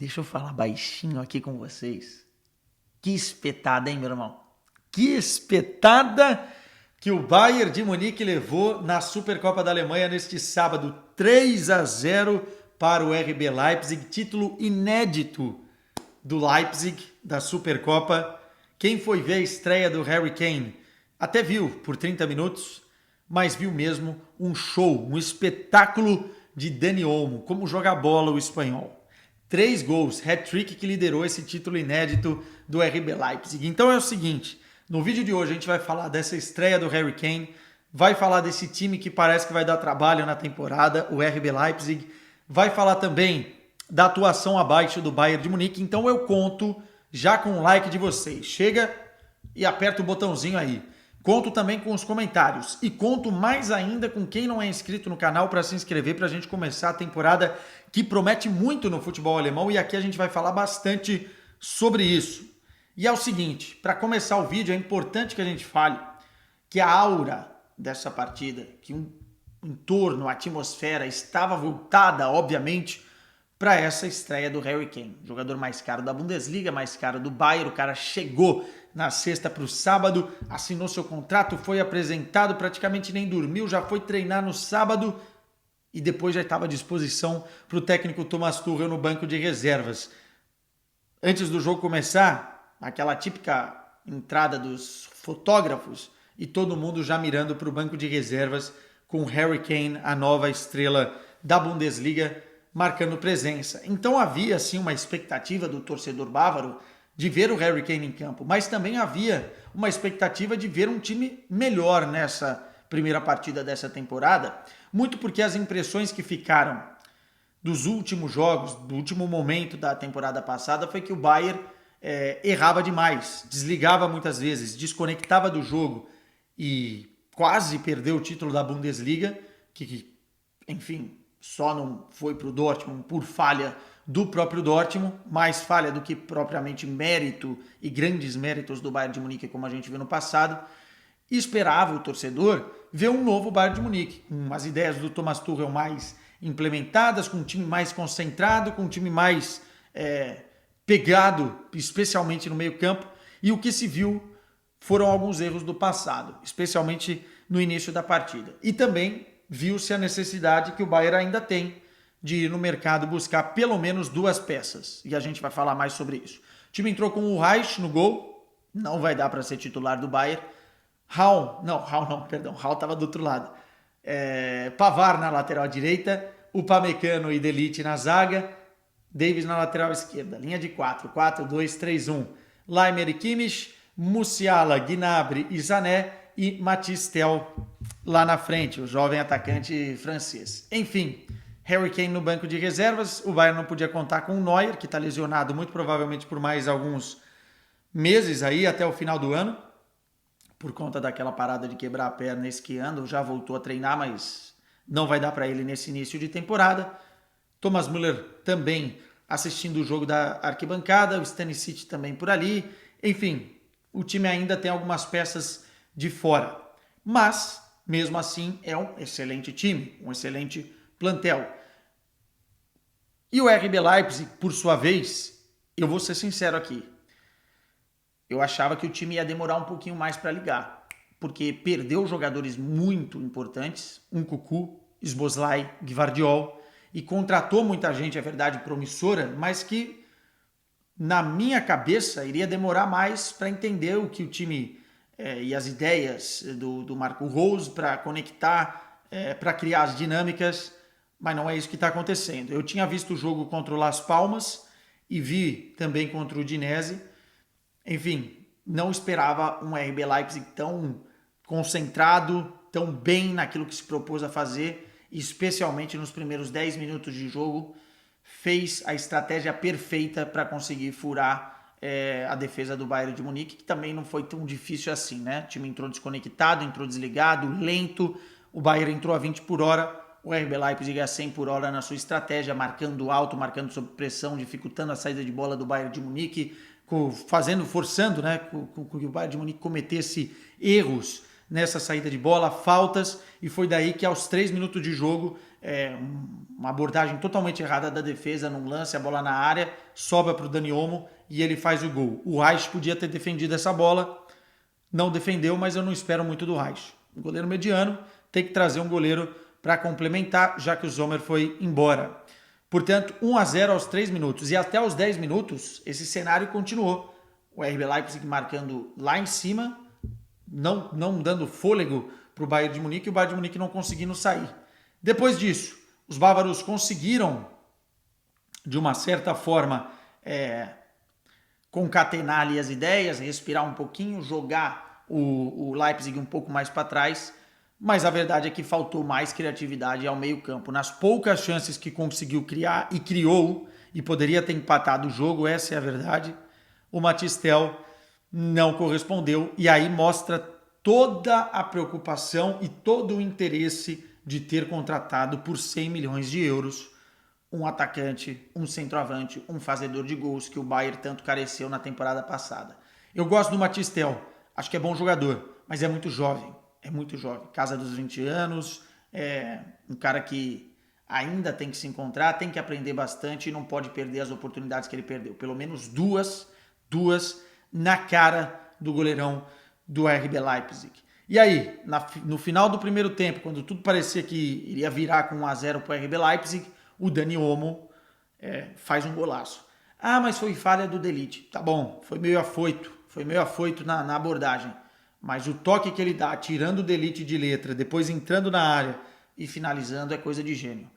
Deixa eu falar baixinho aqui com vocês. Que espetada, hein, meu irmão? Que espetada que o Bayern de Munique levou na Supercopa da Alemanha neste sábado, 3-0 para o RB Leipzig, título inédito do Leipzig, da Supercopa. Quem foi ver a estreia do Harry Kane até viu por 30 minutos, mas viu mesmo um show, um espetáculo de Dani Olmo, como joga bola o espanhol. 3 gols, hat-trick que liderou esse título inédito do RB Leipzig. Então é o seguinte, no vídeo de hoje a gente vai falar dessa estreia do Harry Kane, vai falar desse time que parece que vai dar trabalho na temporada, o RB Leipzig, vai falar também da atuação abaixo do Bayern de Munique. Então eu conto já com o like de vocês. Chega e aperta o botãozinho aí. Conto também com os comentários e conto mais ainda com quem não é inscrito no canal para se inscrever para a gente começar a temporada que promete muito no futebol alemão e aqui a gente vai falar bastante sobre isso. E é o seguinte, para começar o vídeo é importante que a gente fale que a aura dessa partida, que o entorno, a atmosfera estava voltada, obviamente, para essa estreia do Harry Kane, jogador mais caro da Bundesliga, mais caro do Bayern. O cara chegou na sexta para o sábado, assinou seu contrato, foi apresentado, praticamente nem dormiu, já foi treinar no sábado e depois já estava à disposição para o técnico Thomas Tuchel no banco de reservas. Antes do jogo começar, aquela típica entrada dos fotógrafos e todo mundo já mirando para o banco de reservas com Harry Kane, a nova estrela da Bundesliga, marcando presença. Então havia sim uma expectativa do torcedor bávaro de ver o Harry Kane em campo, mas também havia uma expectativa de ver um time melhor nessa primeira partida dessa temporada, muito porque as impressões que ficaram dos últimos jogos, do último momento da temporada passada, foi que o Bayern errava demais, desligava muitas vezes, desconectava do jogo e quase perdeu o título da Bundesliga, que enfim, só não foi para o Dortmund por falha do próprio Dortmund, mais falha do que propriamente mérito e grandes méritos do Bayern de Munique, como a gente viu no passado. E esperava o torcedor ver um novo Bayern de Munique, com as ideias do Thomas Tuchel mais implementadas, com um time mais concentrado, com um time mais pegado, especialmente no meio-campo. E o que se viu foram alguns erros do passado, especialmente no início da partida. E também viu-se a necessidade que o Bayern ainda tem de ir no mercado buscar pelo menos 2 peças. E a gente vai falar mais sobre isso. O time entrou com o Reich no gol, não vai dar para ser titular do Bayern. Raul estava do outro lado. Pavard na lateral direita, Upamecano e De Ligt na zaga, Davies na lateral esquerda. Linha de 4, 4-2-3-1. Laimer e Kimmich, Musiala, Gnabry e Sané e Mathys Tel lá na frente, o jovem atacante francês. Enfim, Harry Kane no banco de reservas, o Bayern não podia contar com o Neuer, que está lesionado muito provavelmente por mais alguns meses aí, até o final do ano, por conta daquela parada de quebrar a perna esquiando, já voltou a treinar, mas não vai dar para ele nesse início de temporada. Thomas Müller também assistindo o jogo da arquibancada, o Stanisic também por ali. Enfim, o time ainda tem algumas peças de fora, mas mesmo assim é um excelente time, um excelente plantel. E o RB Leipzig, por sua vez, eu vou ser sincero aqui, eu achava que o time ia demorar um pouquinho mais para ligar, porque perdeu jogadores muito importantes, Nkunku, Szoboszlai, Gvardiol, e contratou muita gente, é verdade, promissora, mas que na minha cabeça iria demorar mais para entender o que o time e as ideias do Marco Rose para conectar, para criar as dinâmicas, mas não é isso que está acontecendo. Eu tinha visto o jogo contra o Las Palmas e vi também contra o Udinese. Enfim, não esperava um RB Leipzig tão concentrado, tão bem naquilo que se propôs a fazer, especialmente nos primeiros 10 minutos de jogo, fez a estratégia perfeita para conseguir furar a defesa do Bayern de Munique, que também não foi tão difícil assim, né? O time entrou desconectado, entrou desligado, lento, o Bayern entrou a 20 por hora, o RB Leipzig a 100 por hora na sua estratégia, marcando alto, marcando sob pressão, dificultando a saída de bola do Bayern de Munique, forçando, né, que o Bayern de Munique cometesse erros nessa saída de bola, faltas, e foi daí que aos 3 minutos de jogo, uma abordagem totalmente errada da defesa num lance, a bola na área, sobra para o Dani Olmo e ele faz o gol. O Reich podia ter defendido essa bola, não defendeu, mas eu não espero muito do Reich. O goleiro mediano tem que trazer um goleiro para complementar, já que o Sommer foi embora. Portanto, 1-0 aos 3 minutos. E até aos 10 minutos, esse cenário continuou. O RB Leipzig marcando lá em cima, não dando fôlego para o Bayern de Munique, e o Bayern de Munique não conseguindo sair. Depois disso, os bávaros conseguiram, de uma certa forma, concatenar ali as ideias, respirar um pouquinho, jogar o Leipzig um pouco mais para trás, mas a verdade é que faltou mais criatividade ao meio-campo. Nas poucas chances que conseguiu criar e criou, e poderia ter empatado o jogo, essa é a verdade, o Mathys Tel não correspondeu, e aí mostra toda a preocupação e todo o interesse de ter contratado por 100 milhões de euros um atacante, um centroavante, um fazedor de gols que o Bayern tanto careceu na temporada passada. Eu gosto do Mathys Tel, acho que é bom jogador, mas é muito jovem, casa dos 20 anos, é um cara que ainda tem que se encontrar, tem que aprender bastante e não pode perder as oportunidades que ele perdeu. Pelo menos duas na cara do goleirão do RB Leipzig. E aí, no final do primeiro tempo, quando tudo parecia que iria virar com 1-0 para o RB Leipzig, o Dani Olmo faz um golaço. Ah, mas foi falha do De Ligt. Tá bom, foi meio afoito na abordagem. Mas o toque que ele dá, tirando o De Ligt de letra, depois entrando na área e finalizando, é coisa de gênio.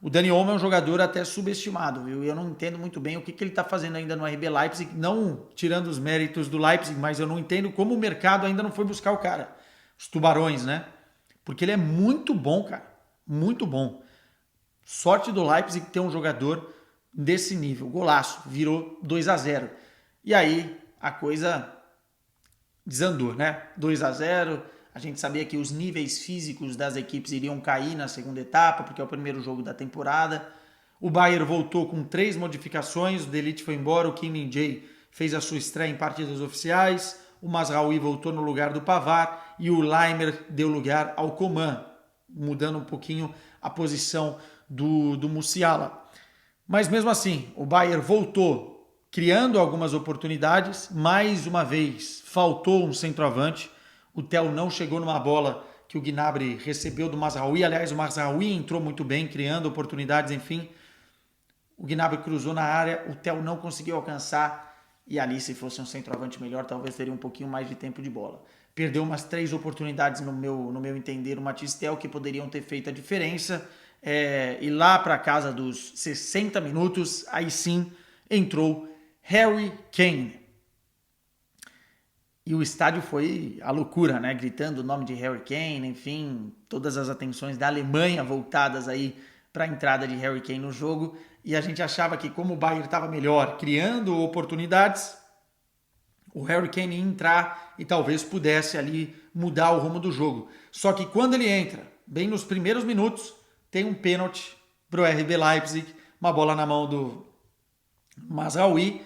O Dani Olmo é um jogador até subestimado, viu? Eu não entendo muito bem o que ele está fazendo ainda no RB Leipzig, não tirando os méritos do Leipzig, mas eu não entendo como o mercado ainda não foi buscar o cara. Os tubarões, né? Porque ele é muito bom, cara. Muito bom. Sorte do Leipzig ter um jogador desse nível. Golaço. Virou 2-0. E aí a coisa desandou, né? 2-0. A gente sabia que os níveis físicos das equipes iriam cair na segunda etapa, porque é o primeiro jogo da temporada. O Bayern voltou com 3 modificações. O De Ligt foi embora. O Kim Min-jae fez a sua estreia em partidas oficiais. O Mazraoui voltou no lugar do Pavard e o Laimer deu lugar ao Coman, mudando um pouquinho a posição do Musiala. Mas mesmo assim, o Bayern voltou criando algumas oportunidades. Mais uma vez, faltou um centroavante. O Tel não chegou numa bola que o Gnabry recebeu do Mazraoui. Aliás, o Mazraoui entrou muito bem, criando oportunidades, enfim. O Gnabry cruzou na área, o Tel não conseguiu alcançar. E ali, se fosse um centroavante melhor, talvez teria um pouquinho mais de tempo de bola. Perdeu umas 3 oportunidades, no meu entender, o Mathys Tel, que poderiam ter feito a diferença. E lá para casa dos 60 minutos, aí sim, entrou Harry Kane. E o estádio foi a loucura, né? Gritando o nome de Harry Kane, enfim, todas as atenções da Alemanha voltadas aí para a entrada de Harry Kane no jogo. E a gente achava que, como o Bayern estava melhor, criando oportunidades, o Harry Kane ia entrar e talvez pudesse ali mudar o rumo do jogo. Só que quando ele entra, bem nos primeiros minutos, tem um pênalti para o RB Leipzig, uma bola na mão do Mazraoui.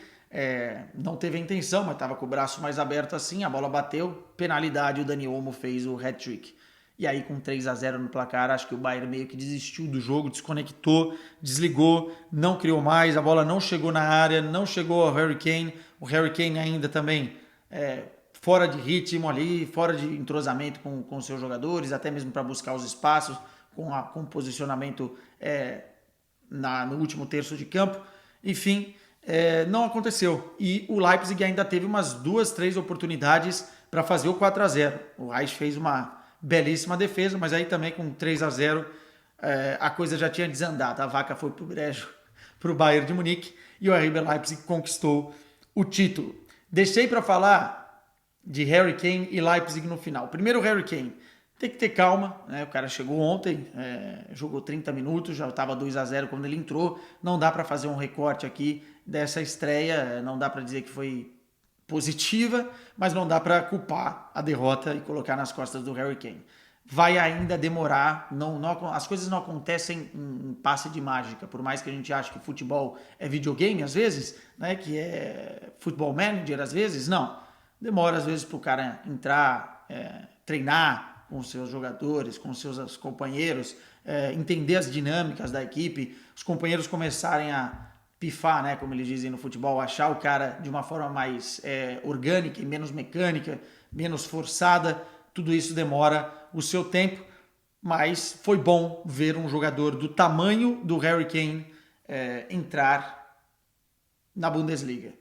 Não teve a intenção, mas estava com o braço mais aberto assim, a bola bateu, penalidade, o Dani Olmo fez o hat-trick. E aí com 3-0 no placar, acho que o Bayern meio que desistiu do jogo, desconectou, desligou, não criou mais, a bola não chegou na área, não chegou ao Harry Kane. O Harry Kane ainda também fora de ritmo ali, fora de entrosamento com seus jogadores, até mesmo para buscar os espaços, com posicionamento no último terço de campo. Enfim, não aconteceu. E o Leipzig ainda teve umas 2, 3 oportunidades para fazer o 4-0. O Reich fez uma belíssima defesa, mas aí também com 3-0 a coisa já tinha desandado. A vaca foi pro brejo para o Bayern de Munique e o RB Leipzig conquistou o título. Deixei para falar de Harry Kane e Leipzig no final. Primeiro, o Harry Kane. Tem que ter calma, né? O cara chegou ontem, jogou 30 minutos, já estava 2-0 quando ele entrou. Não dá para fazer um recorte aqui dessa estreia, não dá para dizer que foi positiva, mas não dá para culpar a derrota e colocar nas costas do Harry Kane. Vai ainda demorar, as coisas não acontecem em passe de mágica, por mais que a gente ache que futebol é videogame às vezes, né, que é futebol manager às vezes, não. Demora às vezes para o cara entrar, treinar com seus jogadores, com seus companheiros, entender as dinâmicas da equipe, os companheiros começarem a pifar, né, como eles dizem no futebol, achar o cara de uma forma mais orgânica e menos mecânica, menos forçada, tudo isso demora o seu tempo, mas foi bom ver um jogador do tamanho do Harry Kane entrar na Bundesliga.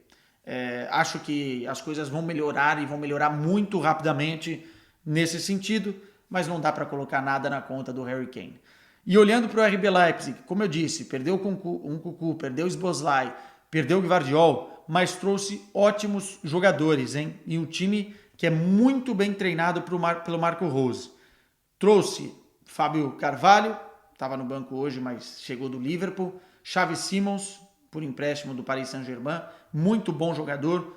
Acho que as coisas vão melhorar e vão melhorar muito rapidamente nesse sentido, mas não dá para colocar nada na conta do Harry Kane. E olhando para o RB Leipzig, como eu disse, perdeu um Cucu, perdeu o Szoboszlai, perdeu o Gvardiol, mas trouxe ótimos jogadores, hein? E um time que é muito bem treinado pelo Marco Rose. Trouxe Fábio Carvalho, estava no banco hoje, mas chegou do Liverpool. Xavi Simons, por empréstimo do Paris Saint-Germain, muito bom jogador,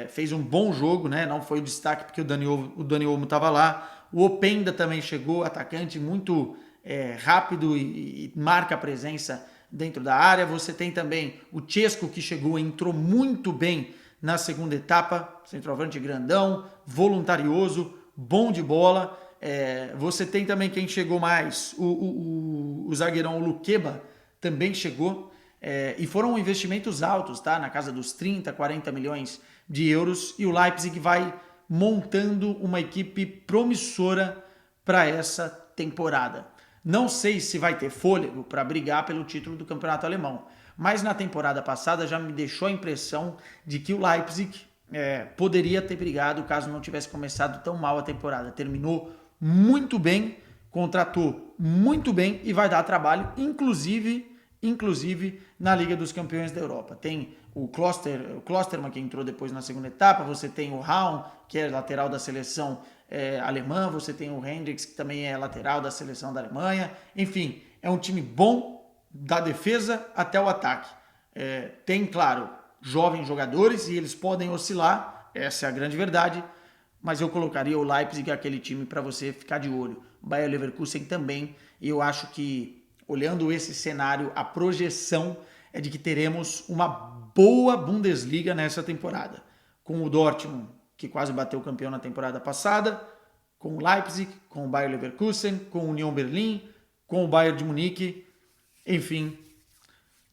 fez um bom jogo, né? Não foi o destaque porque o Dani Olmo estava lá. O Openda também chegou, atacante muito rápido e marca a presença dentro da área. Você tem também o Chesco, que chegou e entrou muito bem na segunda etapa, centroavante grandão, voluntarioso, bom de bola. Você tem também quem chegou mais, o zagueirão Luqueba também chegou, e foram investimentos altos, tá? Na casa dos 30, 40 milhões de euros, e o Leipzig vai montando uma equipe promissora para essa temporada. Não sei se vai ter fôlego para brigar pelo título do campeonato alemão, mas na temporada passada já me deixou a impressão de que o Leipzig poderia ter brigado caso não tivesse começado tão mal a temporada. Terminou muito bem, contratou muito bem e vai dar trabalho, inclusive na Liga dos Campeões da Europa. Tem o Klosterman, que entrou depois na segunda etapa, você tem o Raum, que é lateral da seleção alemã, você tem o Hendricks, que também é lateral da seleção da Alemanha. Enfim, é um time bom da defesa até o ataque. Tem, claro, jovens jogadores e eles podem oscilar, essa é a grande verdade, mas eu colocaria o Leipzig, aquele time para você ficar de olho. O Bayer Leverkusen também, e eu acho que, olhando esse cenário, a projeção é de que teremos uma boa Bundesliga nessa temporada. Com o Dortmund, que quase bateu o campeão na temporada passada, com o Leipzig, com o Bayer Leverkusen, com o Union Berlin, com o Bayern de Munique. Enfim,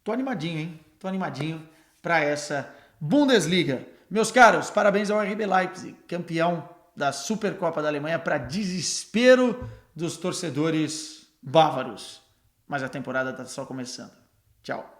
tô animadinho, hein? Tô animadinho para essa Bundesliga. Meus caros, parabéns ao RB Leipzig, campeão da Supercopa da Alemanha, para desespero dos torcedores bávaros. Mas a temporada está só começando. Tchau.